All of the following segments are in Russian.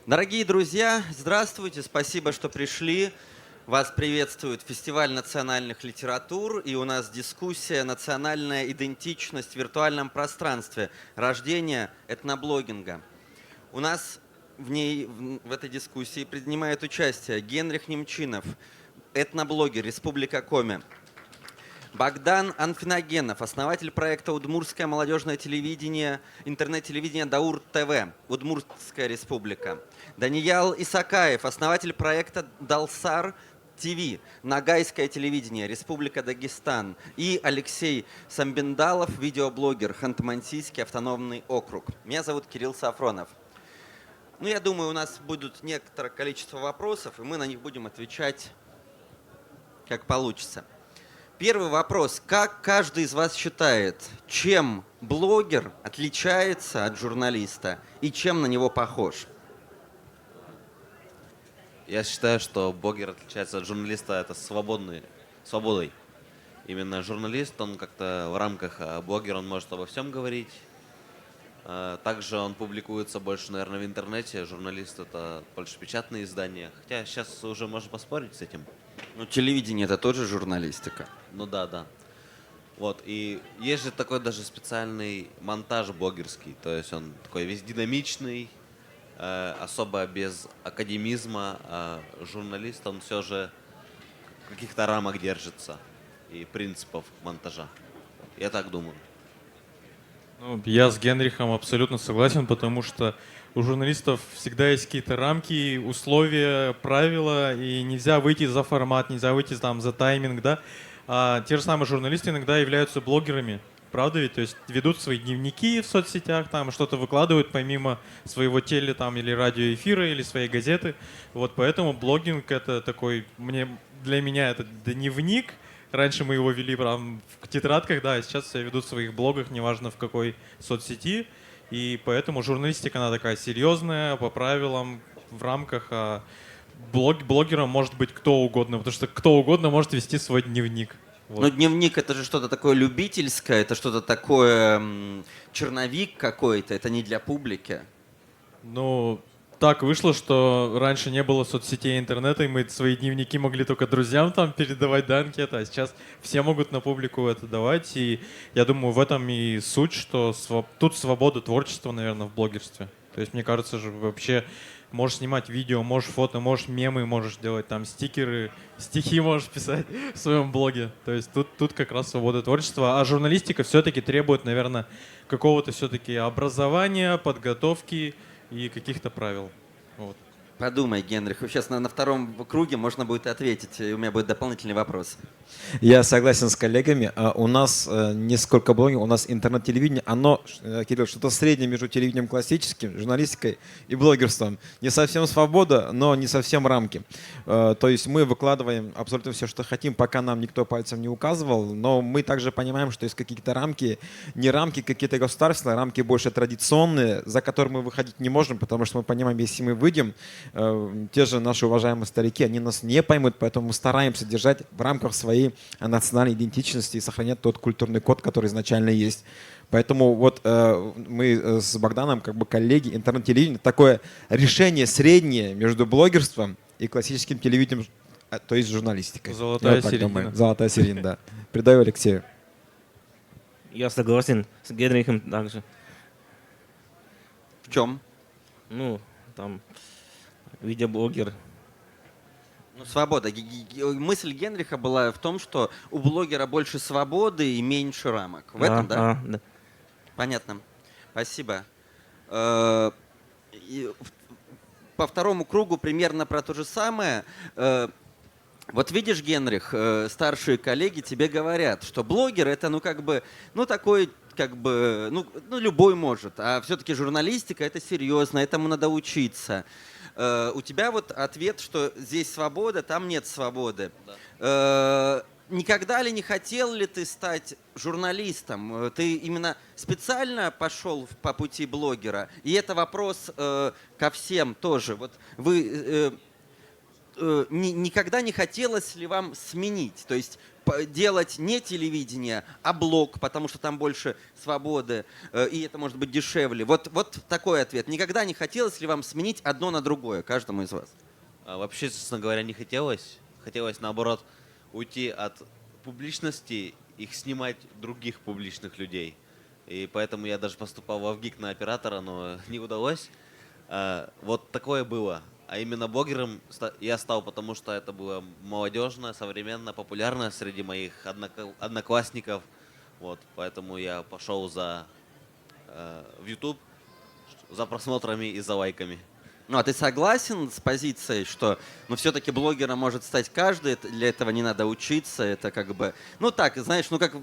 Дорогие друзья, здравствуйте, спасибо, что пришли. Вас приветствует фестиваль национальных литератур, и у нас дискуссия «Национальная идентичность в виртуальном пространстве. Рождение этноблогинга». У нас в этой дискуссии принимает участие Генрих Немчинов, этноблогер, Республика Коми. Богдан Анфиногенов, основатель проекта «Удмуртское молодежное телевидение», интернет-телевидение «Даур ТВ», Удмуртская республика. Даниял Исакаев, основатель проекта «Далсар ТВ», Ногайское телевидение, Республика Дагестан. И Алексей Самбендалов, видеоблогер, Ханты-Мансийский автономный округ. Меня зовут Кирилл Сафронов. Я думаю, у нас будет некоторое количество вопросов, и мы на них будем отвечать как получится. Первый вопрос. Как каждый из вас считает, чем блогер отличается от журналиста и чем на него похож? Я считаю, что блогер отличается от журналиста это свободой. Именно журналист, он как-то в рамках, а блогер, он может обо всем говорить. Также он публикуется больше, наверное, в интернете. Журналист это больше печатные издания. Хотя сейчас уже можно поспорить с этим. Телевидение это тоже журналистика. Да. Вот, и есть же такой даже специальный монтаж блогерский. То есть он такой весь динамичный, особо без академизма. А журналист, он все же в каких-то рамок держится и принципов монтажа. Я так думаю. Я с Генрихом абсолютно согласен, потому что у журналистов всегда есть какие-то рамки, условия, правила, и нельзя выйти за формат, нельзя выйти там за тайминг, да. А те же самые журналисты иногда являются блогерами, правда ведь? То есть ведут свои дневники в соцсетях, там что-то выкладывают помимо своего теле там или радиоэфира, или своей газеты. Вот поэтому блогинг это такой, для меня это дневник. Раньше мы его вели прям в тетрадках, да, а сейчас все ведут в своих блогах, неважно в какой соцсети. И поэтому журналистика, она такая серьезная, по правилам, в рамках. А блогером может быть кто угодно, потому что кто угодно может вести свой дневник. Вот. Но дневник это же что-то такое любительское, это что-то такое, черновик какой-то, это не для публики. Так вышло, что раньше не было соцсетей, интернета, и мы свои дневники могли только друзьям там передавать, да, анкеты, а сейчас все могут на публику это давать, и я думаю, в этом и суть, что тут свобода творчества, наверное, в блогерстве. То есть, мне кажется, же вообще можешь снимать видео, можешь фото, можешь мемы, можешь делать там стикеры, стихи можешь писать в своем блоге. То есть тут как раз свобода творчества, а журналистика все-таки требует, наверное, какого-то все-таки образования, подготовки и каких-то правил. Вот. Подумай, Генрих, сейчас на втором круге можно будет ответить, и у меня будет дополнительный вопрос. Я согласен с коллегами. У нас не сколько блогеров, у нас интернет-телевидение, оно, Кирилл, что-то среднее между телевидением классическим, журналистикой и блогерством. Не совсем свобода, но не совсем рамки. То есть мы выкладываем абсолютно все, что хотим, пока нам никто пальцем не указывал, но мы также понимаем, что есть какие-то рамки, не рамки какие-то государственные, рамки больше традиционные, за которые мы выходить не можем, потому что мы понимаем, если мы выйдем, те же наши уважаемые старики, они нас не поймут, поэтому мы стараемся держать в рамках своей национальной идентичности и сохранять тот культурный код, который изначально есть. Поэтому вот мы с Богданом, как бы коллеги, интернет-телевидение, такое решение среднее между блогерством и классическим телевидением, то есть журналистикой. Золотая середина. Золотая середина, да. Передаю Алексею. Я согласен с Генрихом также. В чем? Там видеоблогер. Свобода. Мысль Генриха была в том, что у блогера больше свободы и меньше рамок. В этом, да? Да. Понятно. Спасибо. По второму кругу примерно про то же самое. Вот видишь, Генрих, старшие коллеги тебе говорят, что блогер это, такой, любой может, а все-таки журналистика это серьезно, этому надо учиться. У тебя вот ответ, что здесь свобода, там нет свободы. Да. Никогда ли не хотел ли ты стать журналистом? Ты именно специально пошел по пути блогера? И это вопрос ко всем тоже. Вот вы никогда не хотелось ли вам сменить? То есть делать не телевидение, а блог, потому что там больше свободы, и это может быть дешевле. Вот такой ответ. Никогда не хотелось ли вам сменить одно на другое, каждому из вас? Вообще, честно говоря, не хотелось. Хотелось, наоборот, уйти от публичности, их снимать других публичных людей. И поэтому я даже поступал в ВГИК на оператора, но не удалось. Вот такое было. А именно блогером я стал, потому что это было молодежно, современно, популярно среди моих одноклассников. Вот, поэтому я пошел в YouTube за просмотрами и за лайками. Ну, а ты согласен с позицией, что, ну, все-таки блогером может стать каждый, для этого не надо учиться, это как бы, ну, так, знаешь, ну, как,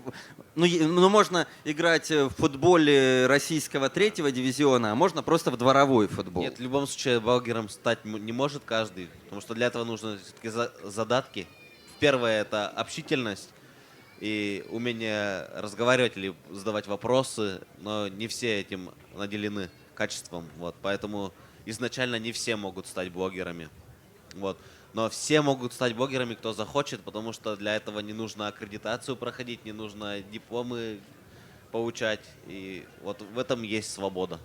ну, можно играть в футболе российского 3-го дивизиона, а можно просто в дворовой футбол. Нет, в любом случае блогером стать не может каждый, потому что для этого нужны все-таки задатки. Первое — это общительность и умение разговаривать или задавать вопросы, но не все этим наделены качеством, вот, поэтому изначально не все могут стать блогерами. Вот. Но все могут стать блогерами, кто захочет, потому что для этого не нужно аккредитацию проходить, не нужно дипломы получать. И вот в этом есть свобода.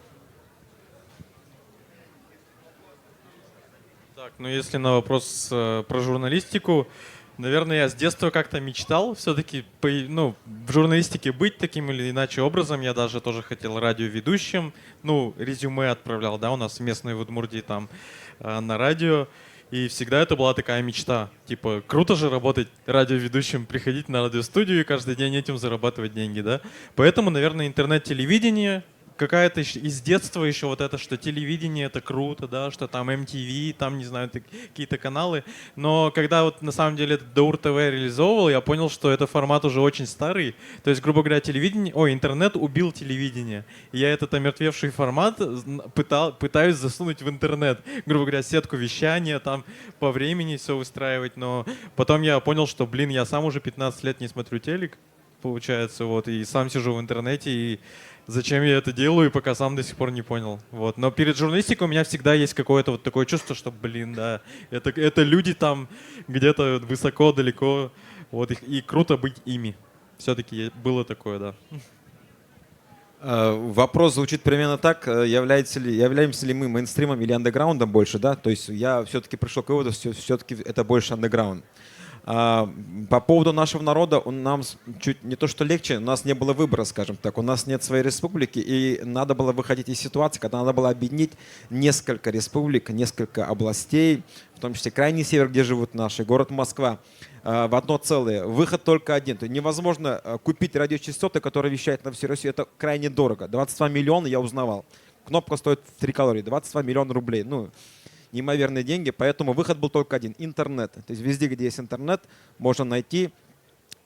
Так, ну если на вопрос про журналистику, наверное, я с детства как-то мечтал все-таки ну, в журналистике быть таким или иначе образом. Я даже тоже хотел радиоведущим. Ну, резюме отправлял, да, у нас местные в Удмуртии там на радио. И всегда это была такая мечта. Типа, круто же работать радиоведущим, приходить на радиостудию и каждый день этим зарабатывать деньги, да? Поэтому, наверное, интернет-телевидение, какая-то из детства еще вот это, что телевидение это круто, да, что там MTV, там, не знаю, какие-то каналы. Но когда вот на самом деле этот Даур ТВ реализовывал, я понял, что это формат уже очень старый. То есть, грубо говоря, интернет убил телевидение. И я этот омертвевший формат пытаюсь засунуть в интернет. Грубо говоря, сетку вещания, там по времени все выстраивать. Но потом я понял, что, блин, я сам уже 15 лет не смотрю телек, получается, вот, и сам сижу в интернете, и зачем я это делаю, пока сам до сих пор не понял. Вот. Но перед журналистикой у меня всегда есть какое-то вот такое чувство, что, блин, да, это люди там где-то высоко, далеко, вот, и круто быть ими. Все-таки было такое, да. Вопрос звучит примерно так: являемся ли мы мейнстримом или андеграундом больше, да? То есть я все-таки пришел к выводу, что все-таки это больше андеграунд. По поводу нашего народа, нам чуть не то что легче, у нас не было выбора, скажем так. У нас нет своей республики, и надо было выходить из ситуации, когда надо было объединить несколько республик, несколько областей, в том числе крайний север, где живут наши, город Москва, в одно целое. Выход только один. То есть невозможно купить радиочастоты, которые вещают на всю Россию. Это крайне дорого. 22 миллиона я узнавал. Кнопка стоит в 3 калории. 22 миллиона рублей. Ну, неимоверные деньги, поэтому выход был только один — интернет. То есть везде, где есть интернет, можно найти.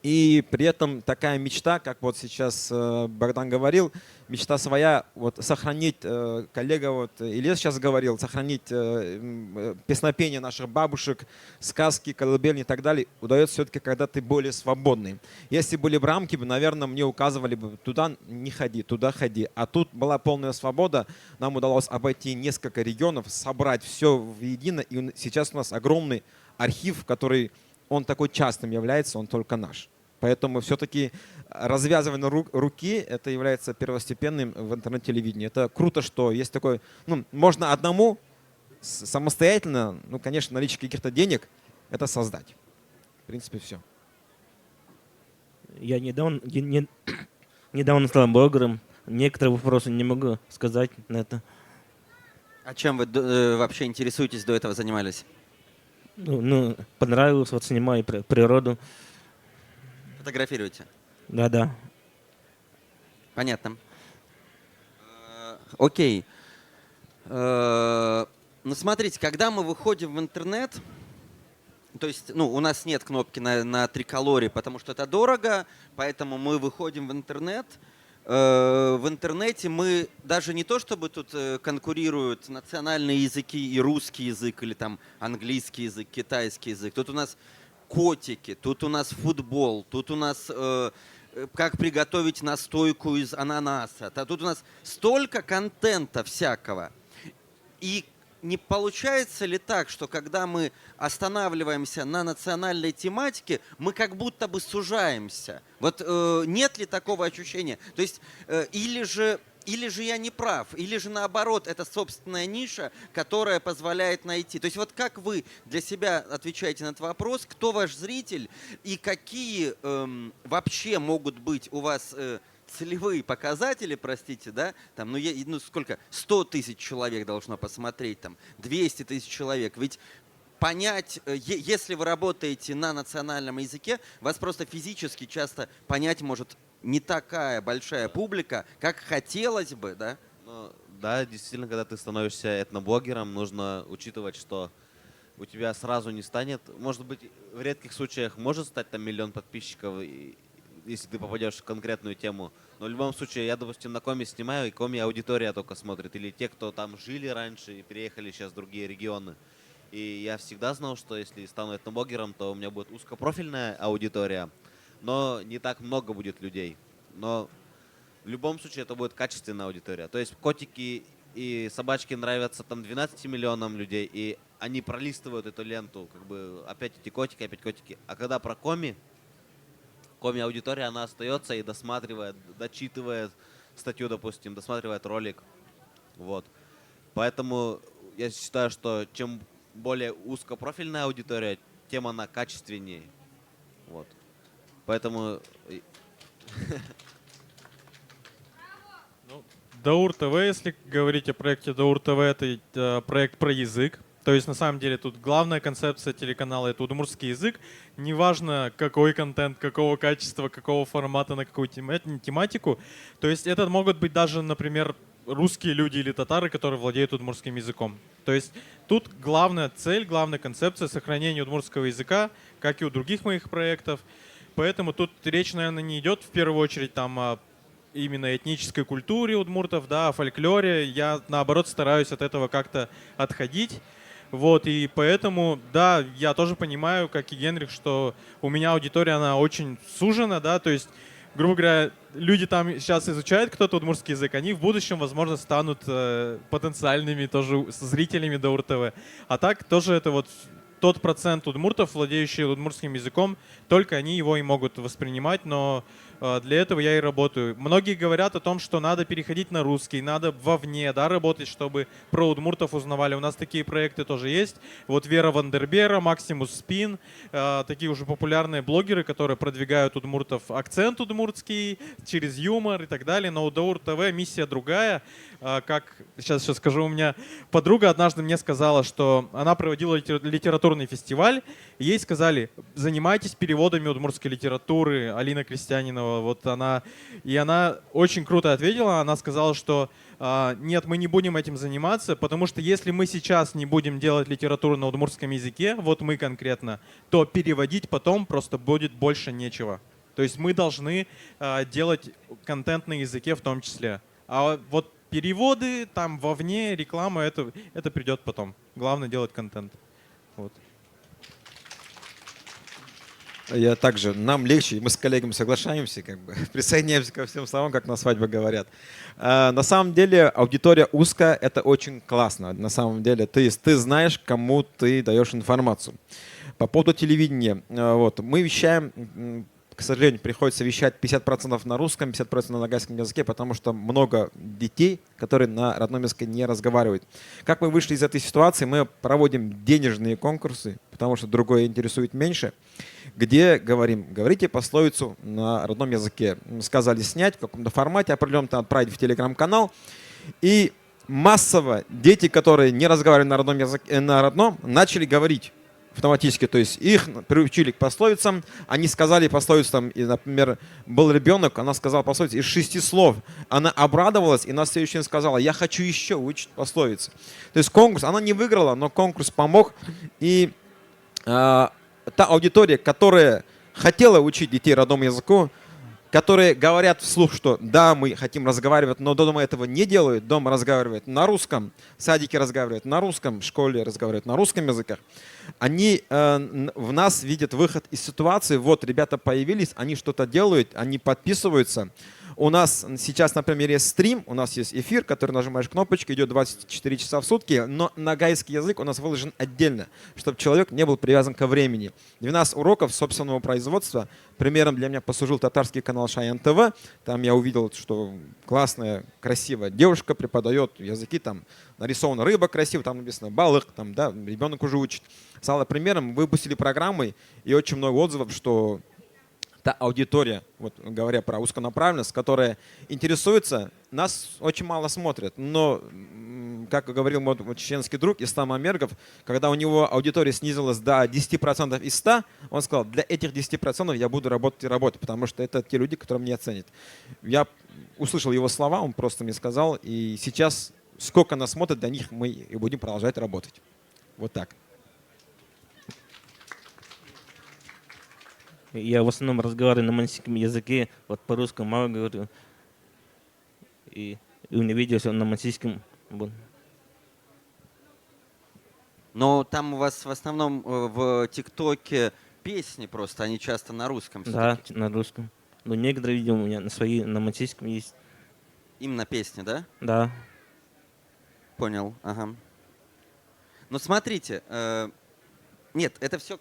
И при этом такая мечта, как вот сейчас Богдан говорил, мечта своя, вот сохранить, коллега вот Илья сейчас говорил, сохранить песнопение наших бабушек, сказки, колыбельни и так далее, удается все-таки, когда ты более свободный. Если были бы рамки, наверное, мне указывали бы: туда не ходи, туда ходи. А тут была полная свобода, нам удалось обойти несколько регионов, собрать все воедино, и сейчас у нас огромный архив, который... Он такой частым является, он только наш. Поэтому все-таки развязывание руки — это является первостепенным в интернет-телевидении. Это круто, что есть такой... Ну, можно одному самостоятельно, ну, конечно, наличие каких-то денег, это создать. В принципе, все. Я недавно стал блогером. Некоторые вопросы не могу сказать на это. А чем вы вообще интересуетесь, до этого занимались? Ну, понравилось, вот снимаю природу. Фотографируете? Да. Понятно. Окей. Ну, смотрите, когда мы выходим в интернет, то есть, ну, у нас нет кнопки на триколоре, потому что это дорого, поэтому мы выходим в интернет. В интернете мы даже не то, чтобы тут конкурируют национальные языки и русский язык, или там английский язык, китайский язык. Тут у нас котики, тут у нас футбол, тут у нас как приготовить настойку из ананаса. Тут у нас столько контента всякого. И не получается ли так, что когда мы останавливаемся на национальной тематике, мы как будто бы сужаемся? Вот нет ли такого ощущения? То есть или же я не прав, или же наоборот, это собственная ниша, которая позволяет найти. То есть вот как вы для себя отвечаете на этот вопрос, кто ваш зритель и какие вообще могут быть у вас целевые показатели, простите, да, там, ну сколько, 100 тысяч человек должно посмотреть, там, 200 тысяч человек, ведь понять, если вы работаете на национальном языке, вас просто физически часто понять может не такая большая публика, как хотелось бы, да? Ну, да, действительно, когда ты становишься этноблогером, нужно учитывать, что у тебя сразу не станет, может быть, в редких случаях может стать там 1 миллион подписчиков, если ты попадешь в конкретную тему. Но в любом случае, я, допустим, на Коми снимаю, и Коми аудитория только смотрит. Или те, кто там жили раньше и переехали сейчас в другие регионы. И я всегда знал, что если стану этноблогером, то у меня будет узкопрофильная аудитория, но не так много будет людей. Но в любом случае это будет качественная аудитория. То есть котики и собачки нравятся там 12 миллионам людей, и они пролистывают эту ленту, как бы опять эти котики, опять котики. А когда про Коми аудитория, она остается и досматривает, дочитывает статью, допустим, досматривает ролик. Вот. Поэтому я считаю, что чем более узкопрофильная аудитория, тем она качественнее. Вот. Поэтому... Даур ТВ, если говорить о проекте Даур ТВ, это проект про язык. То есть на самом деле тут главная концепция телеканала — это удмуртский язык. Неважно, какой контент, какого качества, какого формата, на какую тематику. То есть это могут быть даже, например, русские люди или татары, которые владеют удмуртским языком. То есть тут главная цель, главная концепция — сохранения удмуртского языка, как и у других моих проектов. Поэтому тут речь, наверное, не идет в первую очередь там о именно этнической культуре удмуртов, да, о фольклоре. Я, наоборот, стараюсь от этого как-то отходить. Вот, и поэтому, да, я тоже понимаю, как и Генрих, что у меня аудитория, она очень сужена, да, то есть, грубо говоря, люди там сейчас изучают кто-то удмуртский язык, они в будущем, возможно, станут потенциальными тоже зрителями Даур ТВ. А так тоже это вот тот процент удмуртов, владеющих удмуртским языком, только они его и могут воспринимать, но для этого я и работаю. Многие говорят о том, что надо переходить на русский, надо вовне, да, работать, чтобы про удмуртов узнавали. У нас такие проекты тоже есть. Вот Вера Вандербера, Максимус Спин, такие уже популярные блогеры, которые продвигают удмуртов, акцент удмуртский, через юмор и так далее. Но у Даур ТВ миссия другая. Как сейчас скажу, у меня подруга однажды мне сказала, что она проводила литературный фестиваль, и ей сказали: занимайтесь переводами удмуртской литературы. Алина Крестьянинова, вот она очень круто ответила. Она сказала, что нет, мы не будем этим заниматься, потому что если мы сейчас не будем делать литературу на удмуртском языке, вот мы конкретно, то переводить потом просто будет больше нечего. То есть мы должны делать контент на языке в том числе. А вот переводы там вовне, реклама, это придет потом. Главное делать контент. Вот. Я также, нам легче, мы с коллегами соглашаемся, как бы, присоединяемся ко всем словам, как на свадьбе говорят. На самом деле аудитория узкая, это очень классно. На самом деле ты знаешь, кому ты даешь информацию. По поводу телевидения, вот, мы вещаем, к сожалению, приходится вещать 50% на русском, 50% на нагайском языке, потому что много детей, которые на родном языке не разговаривают. Как мы вышли из этой ситуации? Мы проводим денежные конкурсы, потому что другое интересует меньше, где говорите пословицу на родном языке. Сказали снять в каком-то формате, определенно отправить в телеграм-канал. И массово дети, которые не разговаривали на родном языке, начали говорить автоматически, то есть их приучили к пословицам, они сказали пословицу, там, и, например, был ребенок, она сказала пословицу из 6 слов, она обрадовалась и на следующий день сказала: я хочу еще учить пословицы. То есть конкурс, она не выиграла, но конкурс помог, и та аудитория, которая хотела учить детей родному языку, которые говорят вслух, что да, мы хотим разговаривать, но дома этого не делают, дома разговаривают на русском, в садике разговаривают на русском, в школе разговаривают на русском языках, они в нас видят выход из ситуации. Вот ребята появились, они что-то делают, они подписываются. У нас сейчас, например, есть стрим, у нас есть эфир, который нажимаешь кнопочку, идет 24 часа в сутки, но ногайский язык у нас выложен отдельно, чтобы человек не был привязан ко времени. 12 уроков собственного производства. Примером для меня послужил татарский канал Шаян ТВ. Там я увидел, что классная, красивая девушка преподает языки, там нарисована рыба красиво, там написано балык, там, да, ребенок уже учит. Стало примером, выпустили программы, и очень много отзывов, что та аудитория, вот говоря про узконаправленность, которая интересуется, нас очень мало смотрят. Но, как говорил мой чеченский друг Ислам Амергов, когда у него аудитория снизилась до 10% из 100, он сказал, для этих 10% я буду работать и работать, потому что это те люди, которые меня ценят. Я услышал его слова, он просто мне сказал, и сейчас сколько нас смотрят, для них мы и будем продолжать работать. Вот так. Я в основном разговариваю на мансийском языке, вот по-русски мало говорю. И у меня видео всё на мансийском. Вот. Но там у вас в основном в ТикТоке песни просто, они часто на русском. Да, всё-таки. на русском. Но некоторые видео у меня на свои, на мансийском есть. Именно песни, да? Да. Понял, ага. Ну смотрите, нет, это все,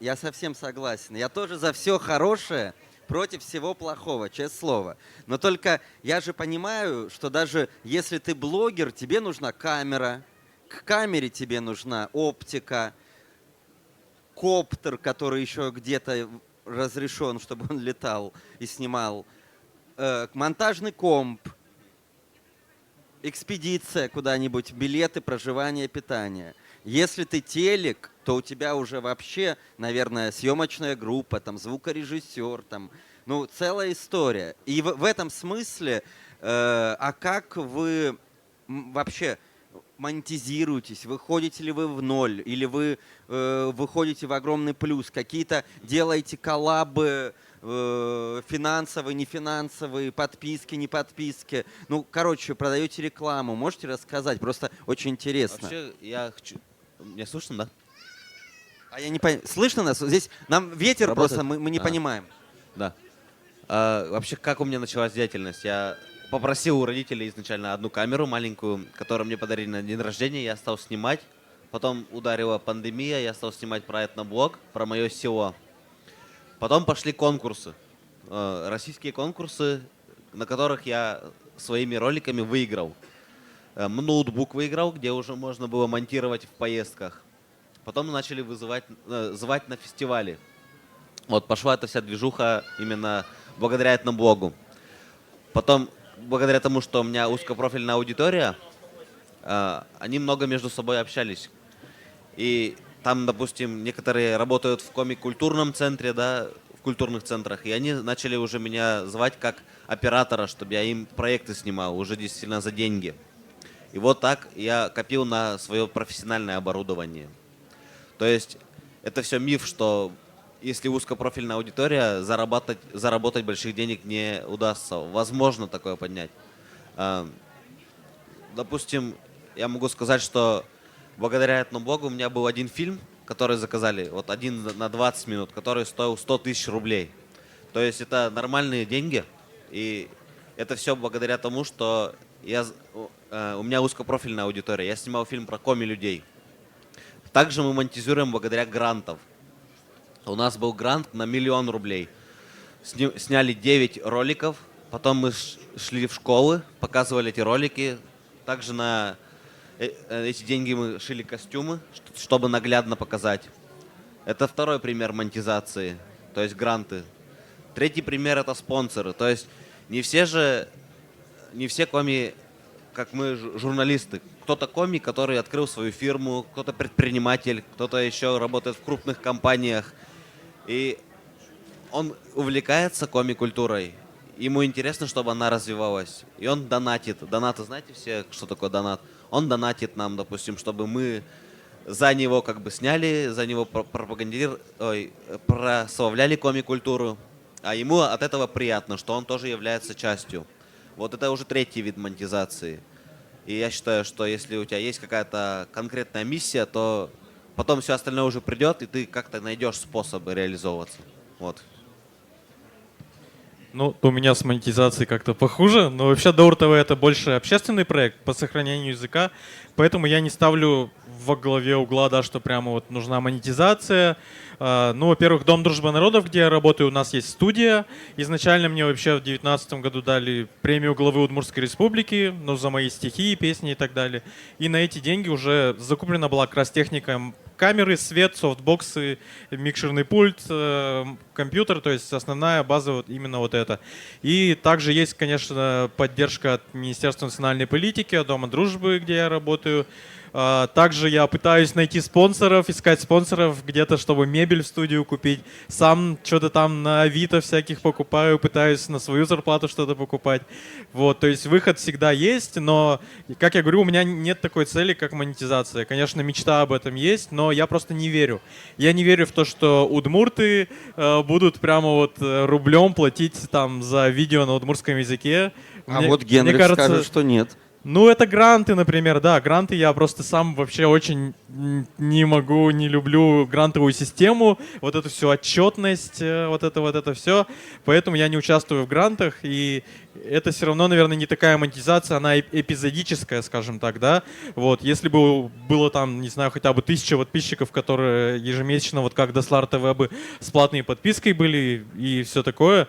я совсем согласен. Я тоже за все хорошее против всего плохого, честное слово. Но только я же понимаю, что даже если ты блогер, тебе нужна камера, к камере тебе нужна оптика, коптер, который еще где-то разрешен, чтобы он летал и снимал, монтажный комп, экспедиция куда-нибудь, билеты, проживание, питание. Если ты телек, то у тебя уже вообще, наверное, съемочная группа, там, звукорежиссер, там, ну, целая история. И в этом смысле, а как вы вообще монетизируетесь? Выходите ли вы в ноль? Или вы выходите в огромный плюс? Какие-то делаете коллабы, финансовые, нефинансовые, подписки, не подписки. Ну, короче, продаете рекламу. Можете рассказать? Просто очень интересно. Вообще, я хочу... Меня слышно, да? А я не понимаю. Слышно нас? Здесь нам ветер Работает? просто, мы не А. понимаем. Да. Вообще, как у меня началась деятельность? Я попросил у родителей изначально одну камеру маленькую, которую мне подарили на день рождения. Я стал снимать. Потом ударила пандемия, я стал снимать про этноблог, про мое село. Потом пошли конкурсы. Российские конкурсы, на которых я своими роликами выиграл. Ноутбук выиграл, где уже можно было монтировать в поездках. Потом начали звать на фестивали. Вот пошла эта вся движуха именно благодаря этому блогу. Потом, благодаря тому, что у меня узкопрофильная аудитория, они много между собой общались. И там, допустим, некоторые работают в комик-культурном центре, да, в культурных центрах, и они начали уже меня звать как оператора, чтобы я им проекты снимал, уже действительно за деньги. И вот так я копил на свое профессиональное оборудование. То есть это все миф, что если узкопрофильная аудитория, заработать больших денег не удастся. Возможно такое поднять. Допустим, я могу сказать, что благодаря этому блогу у меня был один фильм, который заказали, вот один на 20 минут, который стоил 100 тысяч рублей. То есть это нормальные деньги, и это все благодаря тому, что у меня узкопрофильная аудитория. Я снимал фильм про коми-людей. Также мы монетизируем благодаря грантам. У нас был грант на 1 000 000 рублей. Сняли 9 роликов, потом мы шли в школы, показывали эти ролики. Также на эти деньги мы шили костюмы, чтобы наглядно показать. Это второй пример монетизации, то есть гранты. Третий пример — это спонсоры. То есть не все коми, как мы, журналисты. Кто-то комик, который открыл свою фирму, кто-то предприниматель, кто-то еще работает в крупных компаниях. И он увлекается коми-культурой. Ему интересно, чтобы она развивалась. И он донатит. Донаты, знаете все, что такое донат? Он донатит нам, допустим, чтобы мы за него как бы сняли, за него прославляли коми-культуру. А ему от этого приятно, что он тоже является частью. Вот это уже третий вид монетизации. И я считаю, что если у тебя есть какая-то конкретная миссия, то потом все остальное уже придет, и ты как-то найдешь способы реализовываться. Вот. Ну, у меня с монетизацией как-то похуже, но вообще Даур ТВ это больше общественный проект по сохранению языка, поэтому я не ставлю во главе угла, да, что прямо вот нужна монетизация. Ну, во-первых, Дом дружбы народов, где я работаю, у нас есть студия. Изначально мне вообще в 2019 году дали премию главы Удмуртской республики, ну, за мои стихи, песни и так далее. И на эти деньги уже закуплена была как раз техника: камеры, свет, софтбоксы, микшерный пульт, компьютер, то есть основная база вот именно вот это. И также есть, конечно, поддержка от Министерства национальной политики, от Дома дружбы, где я работаю. Также я пытаюсь найти спонсоров, искать спонсоров где-то, чтобы мебель в студию купить. Сам что-то там на Авито всяких покупаю, пытаюсь на свою зарплату что-то покупать. Вот, то есть выход всегда есть, но, как я говорю, у меня нет такой цели, как монетизация. Конечно, мечта об этом есть, но я просто не верю. Я не верю в то, что удмурты будут прямо вот рублем платить там за видео на удмуртском языке. А вот Генрих скажет, что нет. Ну, это гранты, например, да, гранты я просто сам вообще очень не могу, не люблю грантовую систему, вот эту всю отчетность, вот это все, поэтому я не участвую в грантах, и это все равно, наверное, не такая монетизация, она эпизодическая, скажем так, да, вот, если бы было там, не знаю, хотя бы 1000 подписчиков, которые ежемесячно, вот как Дослар ТВ бы с платной подпиской были и все такое,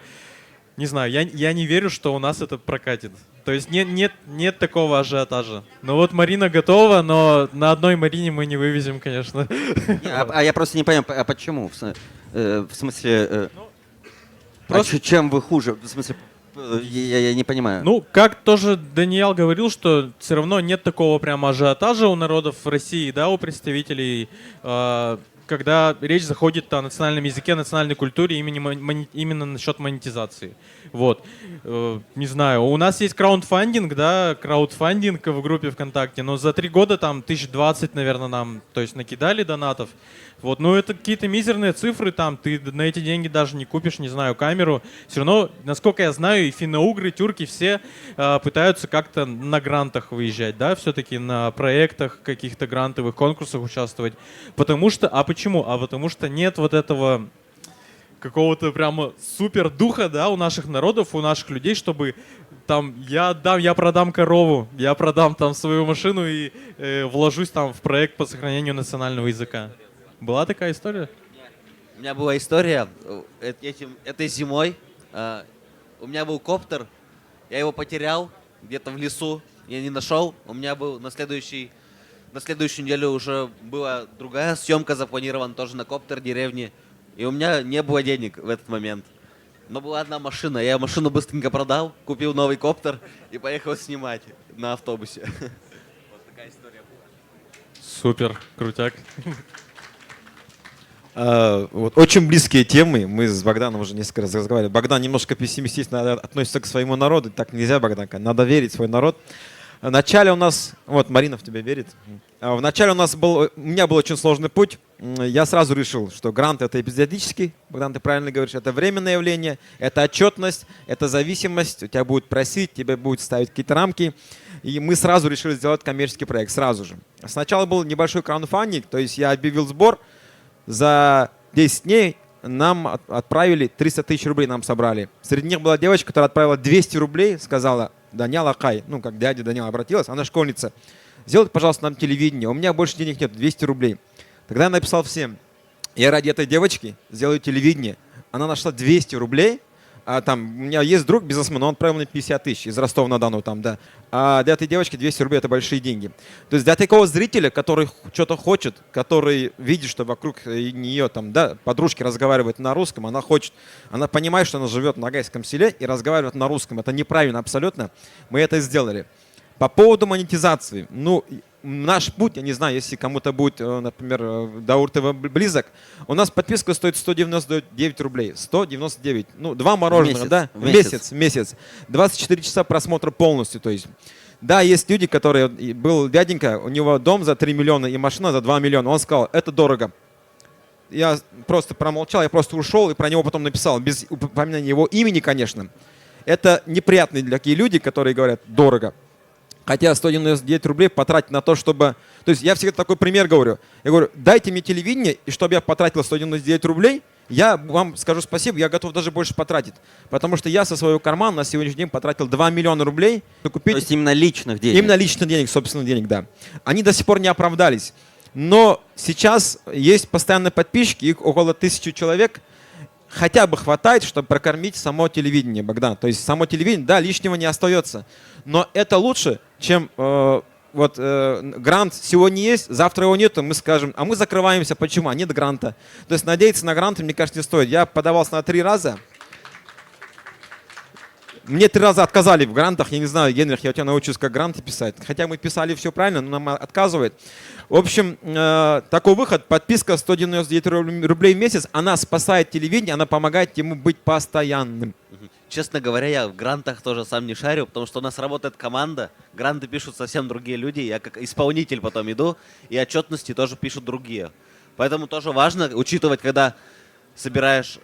не знаю, я не верю, что у нас это прокатит. То есть нет такого ажиотажа. Ну вот Марина готова, но на одной Марине мы не вывезем, конечно. А я просто не понимаю, а почему? В смысле, просто- чем вы хуже? В смысле, я не понимаю. Ну, как тоже Даниэл говорил, что все равно нет такого прямо ажиотажа у народов России, да, у представителей, когда речь заходит о национальном языке, о национальной культуре именно насчет монетизации. Вот. Не знаю, у нас есть краудфандинг, да, краудфандинг в группе ВКонтакте, но за 3 года там 1020, наверное, нам, то есть накидали донатов. Вот, ну это какие-то мизерные цифры, там ты на эти деньги даже не купишь, не знаю, камеру. Все равно, насколько я знаю, и финно-угры, тюрки все пытаются как-то на грантах выезжать, да, все-таки на проектах, каких-то грантовых конкурсах участвовать. Потому что, почему? Потому что нет вот этого какого-то прямо супер духа, да, у наших народов, у наших людей, чтобы там я продам корову, я продам там свою машину и вложусь там в проект по сохранению национального языка. Была такая история? У меня была история этой зимой. У меня был коптер, я его потерял где-то в лесу, я не нашел. У меня был на следующую неделю уже была другая съемка запланирована, тоже на коптер деревни. И у меня не было денег в этот момент. Но была одна машина, я машину быстренько продал, купил новый коптер и поехал снимать на автобусе. Вот такая история была. Супер, крутяк. Вот, очень близкие темы. Мы с Богданом уже несколько раз разговаривали. Богдан немножко пессимистично относится к своему народу. Так нельзя, Богдан. Надо верить в свой народ. Вначале у нас... Вот, Марина в тебя верит. Вначале у меня был очень сложный путь. Я сразу решил, что грант — это эпизодический. Богдан, ты правильно говоришь. Это временное явление, это отчетность, это зависимость. У тебя будут просить, тебе будут ставить какие-то рамки. И мы сразу решили сделать коммерческий проект, сразу же. Сначала был небольшой краудфандинг, то есть я объявил сбор. За 10 дней нам отправили 300 тысяч рублей, нам собрали. Среди них была девочка, которая отправила 200 рублей, сказала: Даниэл Акай, ну как дядя Даниэл обратилась, она школьница, сделайте, пожалуйста, нам телевидение, у меня больше денег нет, 200 рублей. Тогда я написал всем: я ради этой девочки сделаю телевидение. Она нашла 200 рублей, там, у меня есть друг бизнесмен, он отправил мне 50 тысяч из Ростова-на-Дону там, да. А для этой девочки 200 рублей — это большие деньги. То есть для такого зрителя, который что-то хочет, который видит, что вокруг нее там, да, подружки разговаривают на русском, она хочет, она понимает, что она живет в Ногайском селе и разговаривает на русском. Это неправильно абсолютно. Мы это сделали. По поводу монетизации. Ну, наш путь, я не знаю, если кому-то будет, например, Даур ТВ близок, у нас подписка стоит 199 рублей. 199. Ну, 2 мороженых, месяц, да? в Месяц. 24 часа просмотра полностью, то есть. Да, есть люди, которые... Был дяденька, у него дом за 3 миллиона и машина за 2 миллиона. Он сказал: это дорого. Я просто промолчал, я просто ушел и про него потом написал, без упоминания его имени, конечно. Это неприятные для такие люди, которые говорят дорого. Хотя 199 рублей потратить на то, чтобы... То есть я всегда такой пример говорю. Я говорю: дайте мне телевидение, и чтобы я потратил 199 рублей, Я вам скажу спасибо, я готов даже больше потратить. Потому что я со своего кармана на сегодняшний день потратил 2 миллиона рублей, чтобы То купить есть именно личных денег. именно личных денег, собственных денег, да. Они до сих пор не оправдались. Но сейчас есть постоянные подписчики, их около 1000 человек. Хотя бы хватает, чтобы прокормить само телевидение, Богдан. То есть само телевидение, да, лишнего не остается. Но это лучше, чем грант сегодня есть, завтра его нет, мы скажем, а мы закрываемся. Почему? А нет гранта. То есть надеяться на гранты, мне кажется, не стоит. Я подавался на 3 раза. Мне 3 раза отказали в грантах. Я не знаю, Генрих, я у тебя научусь, как гранты писать. Хотя мы писали все правильно, но нам отказывают. В общем, такой выход. Подписка 199 рублей в месяц. Она спасает телевидение, она помогает ему быть постоянным. Честно говоря, я в грантах тоже сам не шарю, потому что у нас работает команда, гранты пишут совсем другие люди, я как исполнитель потом иду, и отчетности тоже пишут другие. Поэтому тоже важно учитывать, когда собираешь,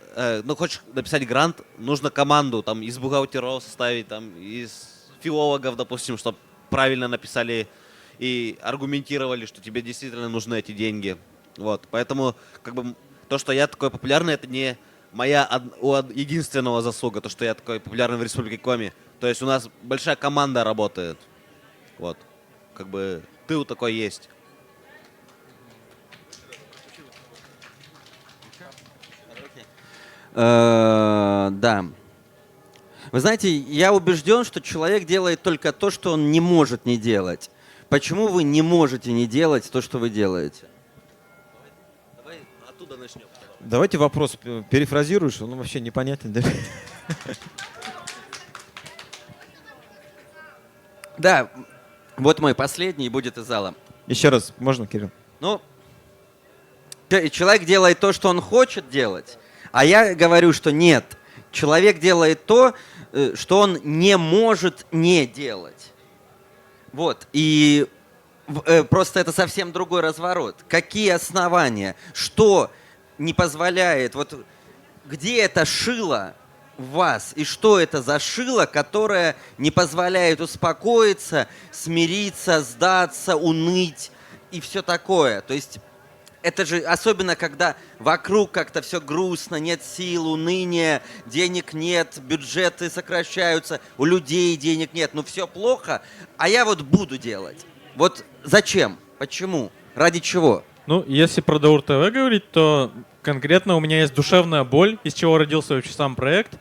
хочешь написать грант, нужно команду там из бухгалтеров составить, там из филологов, допустим, чтобы правильно написали и аргументировали, что тебе действительно нужны эти деньги. Вот, поэтому как бы то, что я такой популярный, это не моя единственного заслуга, то, что я такой популярный в Республике Коми. То есть у нас большая команда работает. Вот, как бы тыл такой есть. Да. Вы знаете, я убежден, что человек делает только то, что он не может не делать. Почему вы не можете не делать то, что вы делаете? Давай оттуда начнем. Давайте вопрос перефразируешь, он вообще непонятен. Да? Да, вот мой последний, будет из зала. Еще раз, можно, Кирилл? Ну, человек делает то, что он хочет делать, а я говорю, что нет. Человек делает то, что он не может не делать. Вот, и просто это совсем другой разворот. Какие основания? Что не позволяет? Вот где это шило в вас? И что это за шило, которое не позволяет успокоиться, смириться, сдаться, уныть и все такое? То есть это же особенно, когда вокруг как-то все грустно, нет сил, уныние, денег нет, бюджеты сокращаются, у людей денег нет, ну все плохо, а я вот буду делать. Вот зачем? Почему? Ради чего? Ну, если про Даур ТВ говорить, то конкретно у меня есть душевная боль, из чего родился вообще сам проект.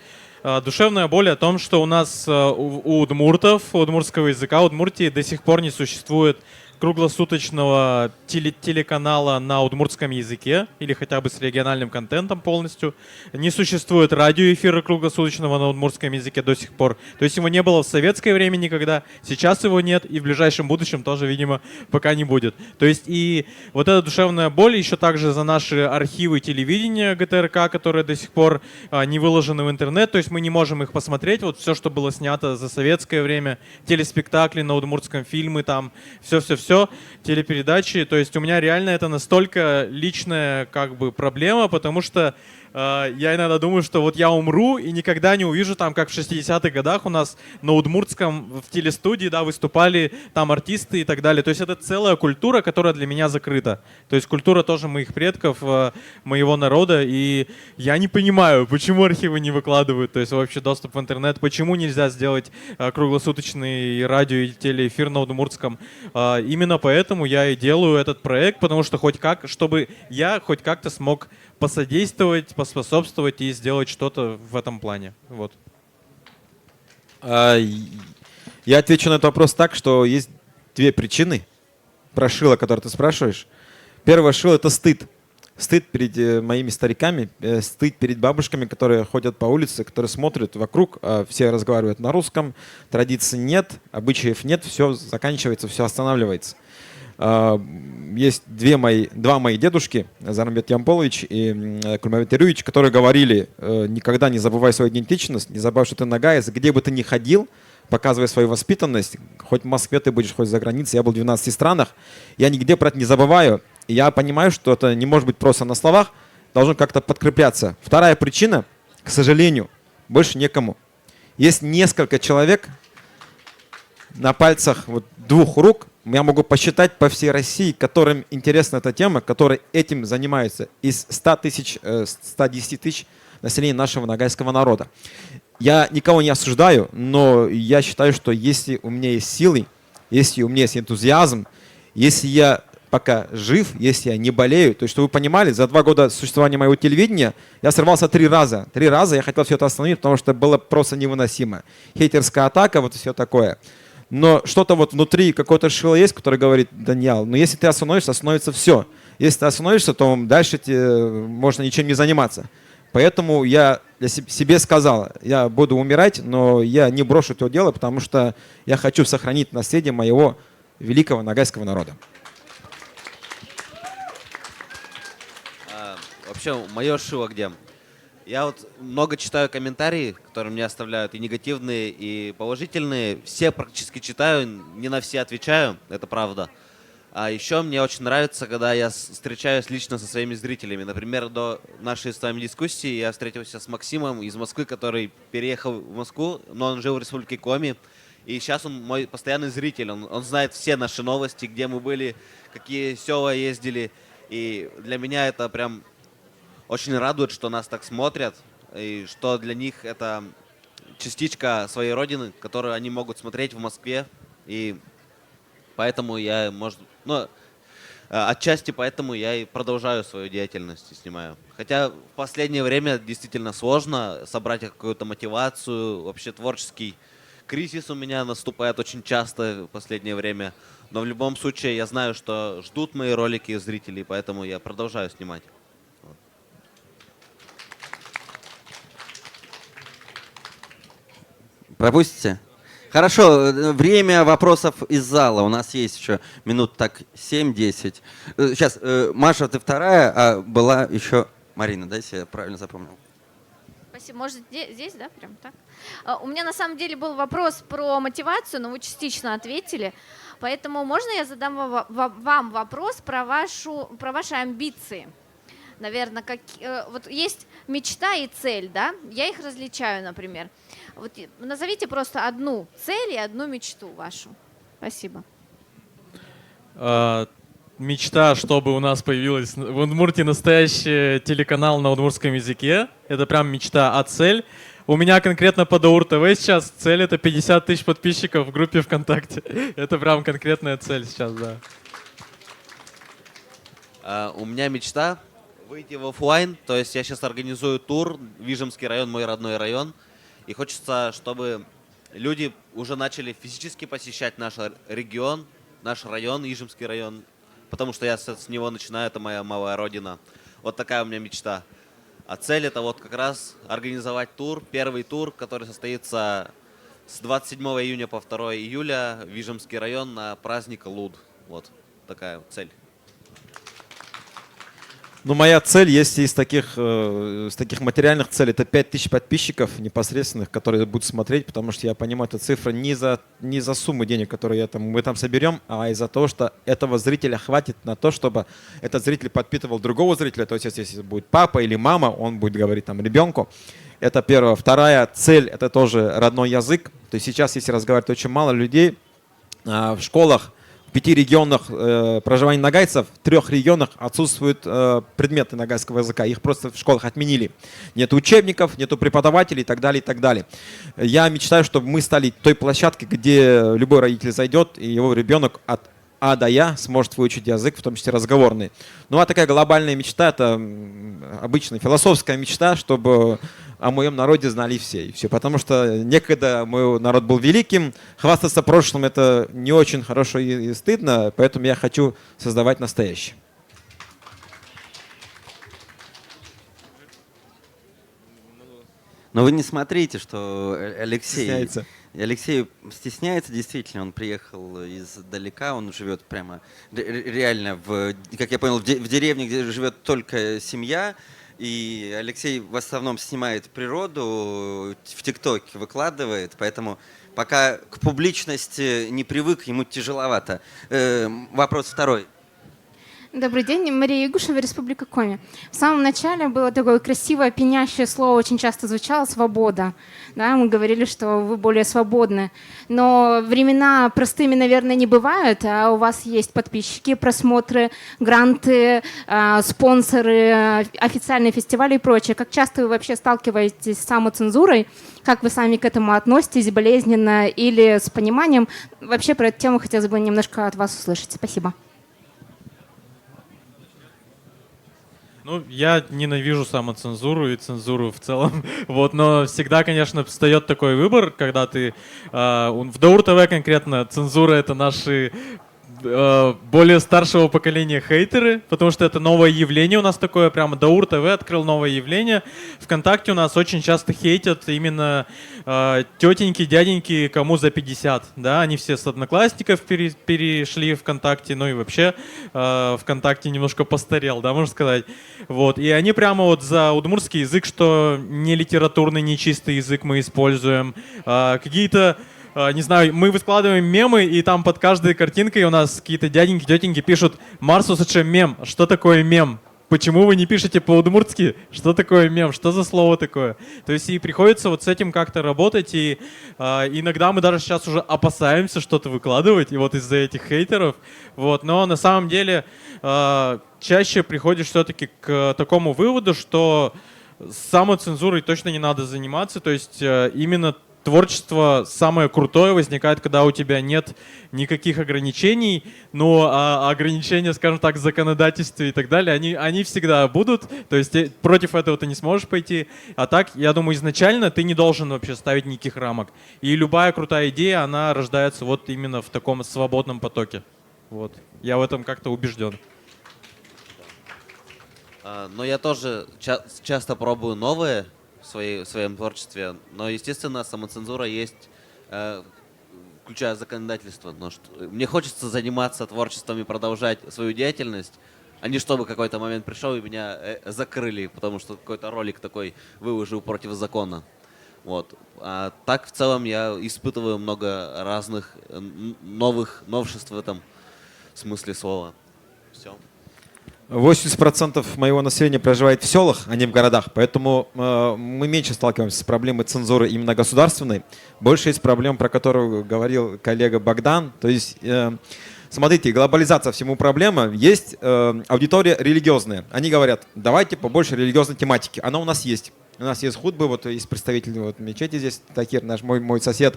Душевная боль о том, что у нас у удмуртов, у удмуртского языка, у Удмуртии до сих пор не существует круглосуточного телеканала на удмуртском языке или хотя бы с региональным контентом полностью. Не существует радиоэфира круглосуточного на удмуртском языке до сих пор. То есть его не было в советское время никогда, сейчас его нет и в ближайшем будущем тоже, видимо, пока не будет. То есть и вот эта душевная боль еще также за наши архивы телевидения ГТРК, которые до сих пор не выложены в интернет, то есть мы не можем их посмотреть. Вот все, что было снято за советское время, телеспектакли на удмуртском, фильмы там, все, телепередачи. То есть у меня реально это настолько личная как бы проблема, потому что я иногда думаю, что вот я умру и никогда не увижу там, как в 60-х годах у нас на удмуртском в телестудии, да, выступали там артисты и так далее. То есть это целая культура, которая для меня закрыта. То есть культура тоже моих предков, моего народа. И я не понимаю, почему архивы не выкладывают, то есть вообще доступ в интернет, почему нельзя сделать круглосуточный радио и телеэфир на удмуртском. Именно поэтому я и делаю этот проект, потому что чтобы я хоть как-то смог посодействовать, поспособствовать и сделать что-то в этом плане. Вот. Я отвечу на этот вопрос так, что есть 2 причины про шило, которое ты спрашиваешь. Первое шило — это стыд. Стыд перед моими стариками, стыд перед бабушками, которые ходят по улице, которые смотрят вокруг, все разговаривают на русском, традиций нет, обычаев нет, все заканчивается, все останавливается. Есть два мои дедушки, Зарамбет Ямполович и Кульмавет Ирюевич, которые говорили: никогда не забывай свою идентичность, не забывай, что ты нагайец, где бы ты ни ходил, показывай свою воспитанность, хоть в Москве ты будешь, хоть за границей, я был в 12 странах, я нигде про это не забываю, и я понимаю, что это не может быть просто на словах, должно как-то подкрепляться. Вторая причина, к сожалению, больше некому. Есть несколько человек, на пальцах вот 2 рук я могу посчитать по всей России, которым интересна эта тема, которые этим занимаются из 100 тысяч, 110 тысяч населения нашего ногайского народа. Я никого не осуждаю, но я считаю, что если у меня есть силы, если у меня есть энтузиазм, если я пока жив, если я не болею, то есть, чтобы вы понимали, за 2 года существования моего телевидения я сорвался 3 раза. 3 раза я хотел все это остановить, потому что было просто невыносимо. Хейтерская атака, вот и все такое. Но что-то вот внутри какое-то шило есть, которое говорит: Даниал, ну если ты остановишься, остановится все. Если ты остановишься, то дальше тебе можно ничем не заниматься. Поэтому я себе сказал, я буду умирать, но я не брошу это дело, потому что я хочу сохранить наследие моего великого ногайского народа. Вообще, мое шило где? Я вот много читаю комментарии, которые мне оставляют, и негативные, и положительные. Все практически читаю, не на все отвечаю, это правда. А еще мне очень нравится, когда я встречаюсь лично со своими зрителями. Например, до нашей с вами дискуссии я встретился с Максимом из Москвы, который переехал в Москву, но он жил в Республике Коми. И сейчас он мой постоянный зритель, он знает все наши новости, где мы были, какие села ездили. И для меня это прям очень радует, что нас так смотрят, и что для них это частичка своей родины, которую они могут смотреть в Москве. И поэтому я, отчасти поэтому я и продолжаю свою деятельность и снимаю. Хотя в последнее время действительно сложно собрать какую-то мотивацию, вообще творческий кризис у меня наступает очень часто в последнее время. Но в любом случае я знаю, что ждут мои ролики зрителей, поэтому я продолжаю снимать. Пропустите? Хорошо, время вопросов из зала. У нас есть еще минут так 7-10. Сейчас, Маша, ты вторая, а была еще Марина, да, если я правильно запомнил? Спасибо. Может, здесь, да, прям так? У меня на самом деле был вопрос про мотивацию, но вы частично ответили. Поэтому можно я задам вам вопрос про ваши амбиции? Наверное, вот есть мечта и цель, да? Я их различаю, например. Вот назовите просто одну цель и одну мечту вашу. Спасибо. Мечта, чтобы у нас появилась в Удмуртии настоящий телеканал на удмуртском языке. Это прям мечта, а цель? У меня конкретно по Даур ТВ сейчас цель — это 50 тысяч подписчиков в группе ВКонтакте. Это прям конкретная цель сейчас, да. У меня мечта выйти в офлайн, то есть я сейчас организую тур, Вижемский район, мой родной район, и хочется, чтобы люди уже начали физически посещать наш регион, наш район, Ижемский район, потому что я с него начинаю, это моя малая родина. Вот такая у меня мечта. А цель — это вот как раз организовать тур, первый тур, который состоится с 27 июня по 2 июля, Вижемский район, на праздник Луд. Вот такая цель. Ну, моя цель, если из таких материальных целей, это 5000 подписчиков непосредственных, которые будут смотреть, потому что я понимаю, эта цифра не за сумму денег, которые мы там соберем, а из-за того, что этого зрителя хватит на то, чтобы этот зритель подпитывал другого зрителя. То есть, если будет папа или мама, он будет говорить там ребенку. Это первое. Вторая цель — это тоже родной язык. То есть сейчас, если разговаривать, очень мало людей в школах. В 5 регионах проживания нагайцев, в 3 регионах отсутствуют предметы нагайского языка. Их просто в школах отменили. Нет учебников, нету преподавателей и так далее, и так далее. Я мечтаю, чтобы мы стали той площадкой, где любой родитель зайдет, и его ребенок от А до Я сможет выучить язык, в том числе разговорный. Ну а такая глобальная мечта — это обычная философская мечта, чтобы о моем народе знали все. И все. Потому что некогда мой народ был великим, хвастаться прошлым — это не очень хорошо и стыдно, поэтому я хочу создавать настоящее. Но вы не смотрите, что Алексей стесняется действительно. Он приехал издалека, он живет прямо реально, как я понял, в деревне, где живет только семья. И Алексей в основном снимает природу, в ТикТоке выкладывает, поэтому пока к публичности не привык, ему тяжеловато. Вопрос второй. Добрый день, Мария Ягушева, Республика Коми. В самом начале было такое красивое, пенящее слово, очень часто звучало «свобода». Да, мы говорили, что вы более свободны. Но времена простыми, наверное, не бывают, а у вас есть подписчики, просмотры, гранты, спонсоры, официальные фестивали и прочее. Как часто вы вообще сталкиваетесь с самоцензурой? Как вы сами к этому относитесь, болезненно или с пониманием? Вообще про эту тему хотелось бы немножко от вас услышать. Спасибо. Ну, я ненавижу самоцензуру и цензуру в целом, вот, но всегда, конечно, встает такой выбор, когда ты, в Даур ТВ конкретно, цензура — это наши более старшего поколения хейтеры, потому что это новое явление у нас такое, прямо Даур ТВ открыл новое явление. ВКонтакте у нас очень часто хейтят именно тетеньки, дяденьки, кому за 50, да, они все с одноклассников перешли в ВКонтакте, ну и вообще ВКонтакте немножко постарел, да, можно сказать. Вот, и они прямо вот за удмуртский язык, что не литературный, не чистый язык мы используем, какие-то, не знаю, мы выкладываем мемы, и там под каждой картинкой у нас какие-то дяденьки, тетеньки пишут «Марсусаче мем». Что такое мем? Почему вы не пишете по-удмуртски? Что такое мем? Что за слово такое? То есть и приходится вот с этим как-то работать, и иногда мы даже сейчас уже опасаемся что-то выкладывать, и вот из-за этих хейтеров. Вот. Но на самом деле чаще приходишь все-таки к такому выводу, что самоцензурой точно не надо заниматься, то есть именно творчество самое крутое возникает, когда у тебя нет никаких ограничений, но ограничения, скажем так, в законодательстве и так далее, они всегда будут, то есть против этого ты не сможешь пойти. А так, я думаю, изначально ты не должен вообще ставить никаких рамок. И любая крутая идея, она рождается вот именно в таком свободном потоке. Вот. Я в этом как-то убежден. Но я тоже часто пробую новые в своем творчестве, но, естественно, самоцензура есть, включая законодательство. Но мне хочется заниматься творчеством и продолжать свою деятельность, а не чтобы какой-то момент пришел и меня закрыли, потому что какой-то ролик такой выложил против закона. Вот. А так, в целом, я испытываю много разных новшеств в этом смысле слова. Все. 80% моего населения проживает в селах, а не в городах, поэтому мы меньше сталкиваемся с проблемой цензуры именно государственной. Больше есть проблем, про которую говорил коллега Богдан. То есть, смотрите, глобализация всему проблема. Есть аудитория религиозная. Они говорят, давайте побольше религиозной тематики. Она у нас есть. У нас есть хутбы, вот есть представители вот, мечети здесь, Такир, наш мой сосед.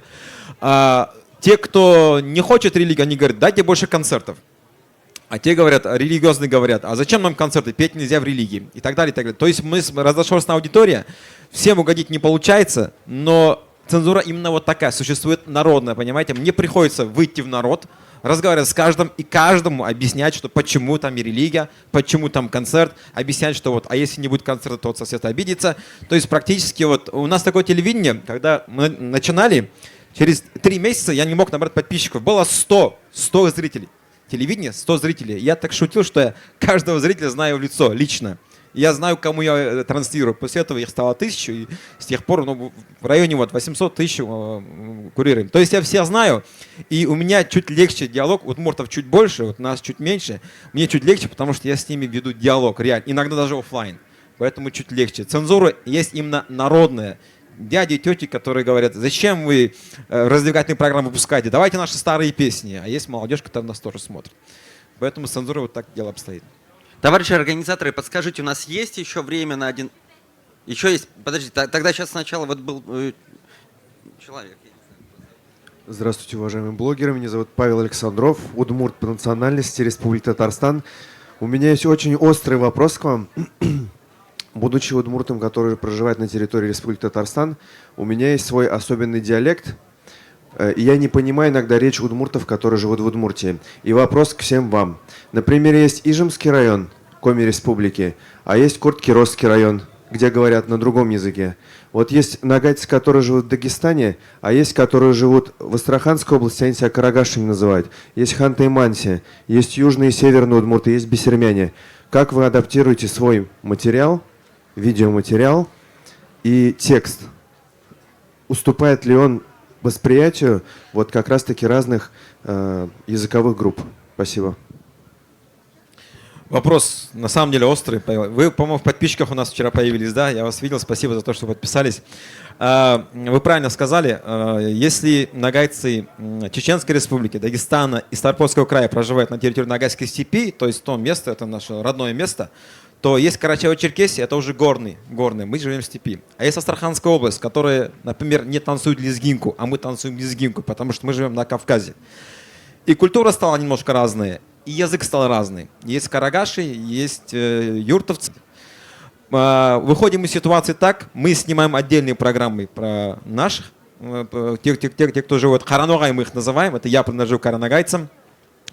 Те, кто не хочет религии, они говорят, дайте больше концертов. А те говорят, религиозные говорят, а зачем нам концерты, петь нельзя в религии и так далее, и так далее. То есть мы разношерстная аудитория, всем угодить не получается, но цензура именно вот такая, существует народная, понимаете? Мне приходится выйти в народ, разговаривать с каждым и каждому объяснять, что почему там и религия, почему там концерт, объяснять, что вот, а если не будет концерта, то вот сосед обидится. То есть практически вот у нас такое телевидение, когда мы начинали, через 3 месяца я не мог набрать подписчиков, было 100 зрителей. Телевидение, 100 зрителей. Я так шутил, что я каждого зрителя знаю в лицо, лично. Я знаю, кому я транслирую. После этого их стало 1000, и с тех пор в районе вот 800 тысяч курируем. То есть я всех знаю, и у меня чуть легче диалог. Вот Муртов чуть больше, вот нас чуть меньше. Мне чуть легче, потому что я с ними веду диалог, реально. Иногда даже офлайн. Поэтому чуть легче. Цензура есть именно народная. Дяди и тети, которые говорят, зачем вы развлекательные программы выпускаете, давайте наши старые песни. А есть молодежь, которая нас тоже смотрит. Поэтому с цензурой вот так дело обстоит. Товарищи организаторы, подскажите, у нас есть еще время на один... Еще есть... Подождите, тогда сейчас сначала вот был человек. Здравствуйте, уважаемые блогеры. Меня зовут Павел Александров, удмурт по национальности, Республика Татарстан. У меня есть очень острый вопрос к вам. Будучи удмуртом, который проживает на территории Республики Татарстан, у меня есть свой особенный диалект, и я не понимаю иногда речь удмуртов, которые живут в Удмуртии. И вопрос к всем вам. Например, есть Ижемский район Коми Республики, а есть Курт-Киросский район, где говорят на другом языке. Вот есть нагайцы, которые живут в Дагестане, а есть, которые живут в Астраханской области, они себя карагашами называют. Есть Ханты-Манси, есть южные и северные удмурты, есть бесермяне. Как вы адаптируете свой материал, видеоматериал и текст? Уступает ли он восприятию вот как раз-таки разных языковых групп? Спасибо. Вопрос на самом деле острый, Павел. Вы, по-моему, в подписчиках у нас вчера появились, да? Я вас видел, спасибо за то, что подписались. Вы правильно сказали, если нагайцы Чеченской Республики, Дагестана и Ставропольского края проживают на территории Ногайской степи, то есть то место, это наше родное место, то есть Карачаево-Черкесия, это уже горный, мы живем в степи. А есть Астраханская область, которая, например, не танцует лезгинку, а мы танцуем лезгинку, потому что мы живем на Кавказе. И культура стала немножко разная, и язык стал разный. Есть карагаши, есть юртовцы. Выходим из ситуации так, мы снимаем отдельные программы про наших, тех, кто живет, Хараногай мы их называем, это я принадлежу каранагайцам.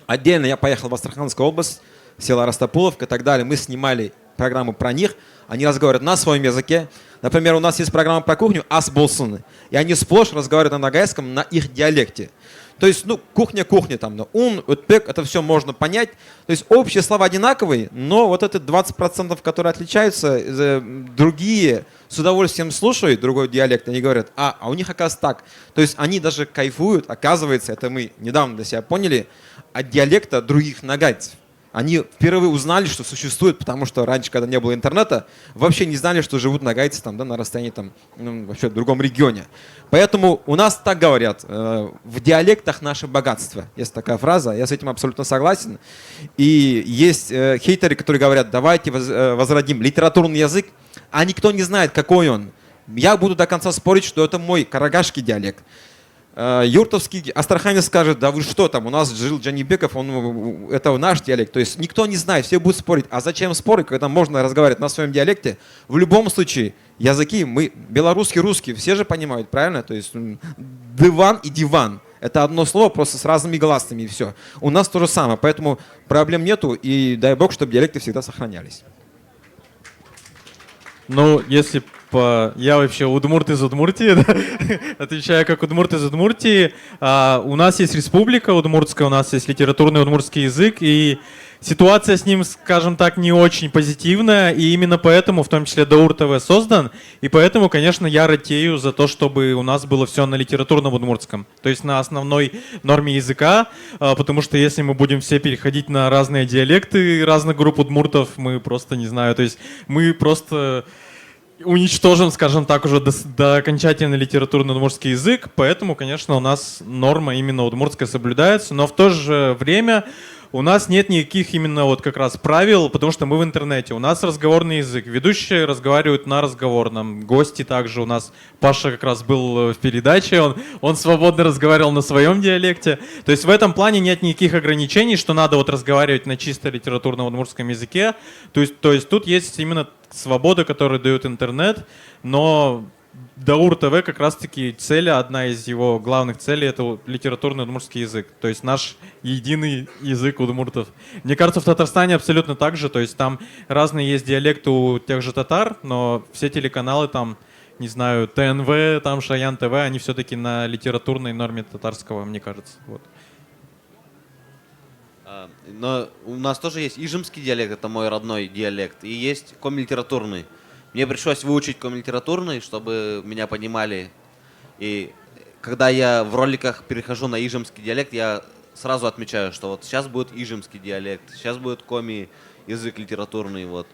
Отдельно я поехал в Астраханскую область, села Растопуловка и так далее, мы снимали программу про них, они разговаривают на своем языке. Например, у нас есть программа про кухню «Ас Болсуны», и они сплошь разговаривают на нагайском, на их диалекте. То есть, кухня, там, ун, утпек, это все можно понять. То есть общие слова одинаковые, но вот это 20%, которые отличаются, другие с удовольствием слушают другой диалект, они говорят, а у них оказывается так. То есть они даже кайфуют, оказывается, это мы недавно для себя поняли, от диалекта других нагайцев. Они впервые узнали, что существует, потому что раньше, когда не было интернета, вообще не знали, что живут нагайцы там, да, на расстоянии там, вообще в другом регионе. Поэтому у нас так говорят, в диалектах наше богатство. Есть такая фраза, я с этим абсолютно согласен. И есть хейтеры, которые говорят, давайте возродим литературный язык, а никто не знает, какой он. Я буду до конца спорить, что это мой карагашский диалект. Юртовский астраханец скажет, да вы что там, у нас жил Джанибеков, это наш диалект. То есть никто не знает, все будут спорить. А зачем спорить, когда можно разговаривать на своем диалекте? В любом случае, языки, мы белорусский, русский, все же понимают, правильно? То есть диван и диван. Это одно слово, просто с разными гласными и все. У нас то же самое, поэтому проблем нету, и дай бог, чтобы диалекты всегда сохранялись. Ну, если я вообще удмурт из Удмуртии, да? Отвечаю как удмурт из Удмуртии. У нас есть республика удмуртская, у нас есть литературный удмуртский язык, и ситуация с ним, скажем так, не очень позитивная, и именно поэтому, в том числе, Даур ТВ создан, и поэтому, конечно, я ратею за то, чтобы у нас было все на литературном удмуртском, то есть на основной норме языка, потому что если мы будем все переходить на разные диалекты разных групп удмуртов, мы просто, не знаю, то есть мы просто уничтожим, скажем так, уже до окончательно литературный удмуртский язык, поэтому, конечно, у нас норма именно удмуртская соблюдается, но в то же время у нас нет никаких именно вот как раз правил, потому что мы в интернете, у нас разговорный язык, ведущие разговаривают на разговорном, гости также, у нас Паша как раз был в передаче, он свободно разговаривал на своем диалекте, то есть в этом плане нет никаких ограничений, что надо вот разговаривать на чисто литературном удмуртском языке, то есть тут есть именно свобода, которую дает интернет, но Даур ТВ как раз-таки цель, одна из его главных целей — это литературный удмуртский язык, то есть наш единый язык удмуртов. Мне кажется, в Татарстане абсолютно так же, то есть там разные есть диалекты у тех же татар, но все телеканалы там, не знаю, ТНВ, там Шаян ТВ, они все-таки на литературной норме татарского, мне кажется. Вот. Но у нас тоже есть ижемский диалект, это мой родной диалект, и есть комлитературный. Мне пришлось выучить комлитературный, чтобы меня понимали. И когда я в роликах перехожу на ижемский диалект, я сразу отмечаю, что вот сейчас будет ижемский диалект, сейчас будет коми язык литературный, вот,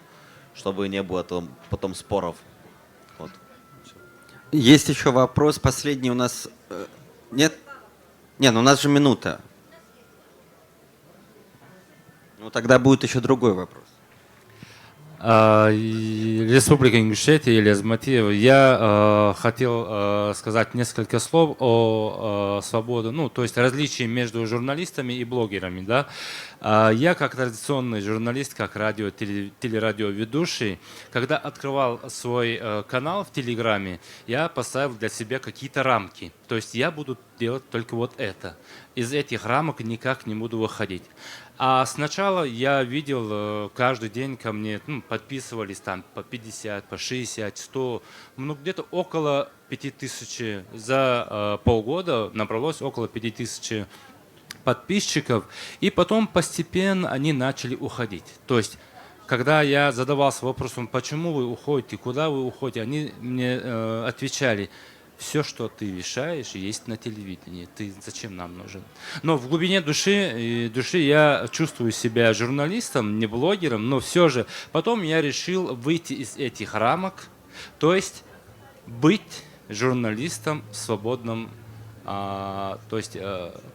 чтобы не было потом споров. Вот. Есть еще вопрос, последний у нас... Нет? Нет, ну у нас же минута. Ну тогда будет еще другой вопрос. Республика Ингушетия или Азматиева. Я хотел сказать несколько слов о свободе, ну, то есть различии между журналистами и блогерами, да. Я как традиционный журналист, как телерадиоведущий, когда открывал свой канал в Телеграме, я поставил для себя какие-то рамки. То есть я буду делать только вот это. Из этих рамок никак не буду выходить. А сначала я видел, каждый день ко мне подписывались там по 50, по 60, 100, ну где-то около 5000 за полгода набралось около 5000 подписчиков, и потом постепенно они начали уходить. То есть, когда я задавался вопросом, почему вы уходите, куда вы уходите, они мне отвечали: все, что ты вещаешь, есть на телевидении. Ты зачем нам нужен? Но в глубине души я чувствую себя журналистом, не блогером, но все же потом я решил выйти из этих рамок, то есть быть журналистом свободным, то есть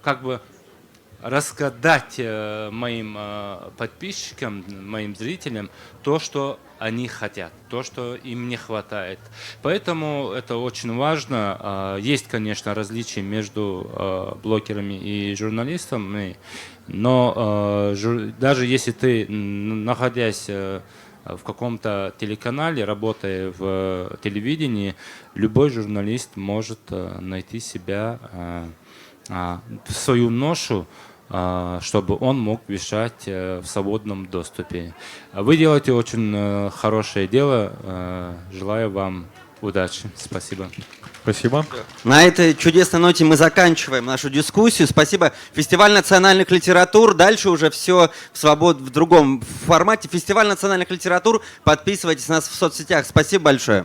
как бы рассказать моим подписчикам, моим зрителям то, что они хотят, то, что им не хватает. Поэтому это очень важно. Есть, конечно, различия между блогерами и журналистами, но даже если ты, находясь в каком-то телеканале, работая в телевидении, любой журналист может найти себя, свою ношу, чтобы он мог вещать в свободном доступе. Вы делаете очень хорошее дело. Желаю вам удачи. Спасибо. Спасибо. На этой чудесной ноте мы заканчиваем нашу дискуссию. Спасибо. Фестиваль национальных литератур. Дальше уже все в другом формате. Фестиваль национальных литератур. Подписывайтесь на нас в соцсетях. Спасибо большое.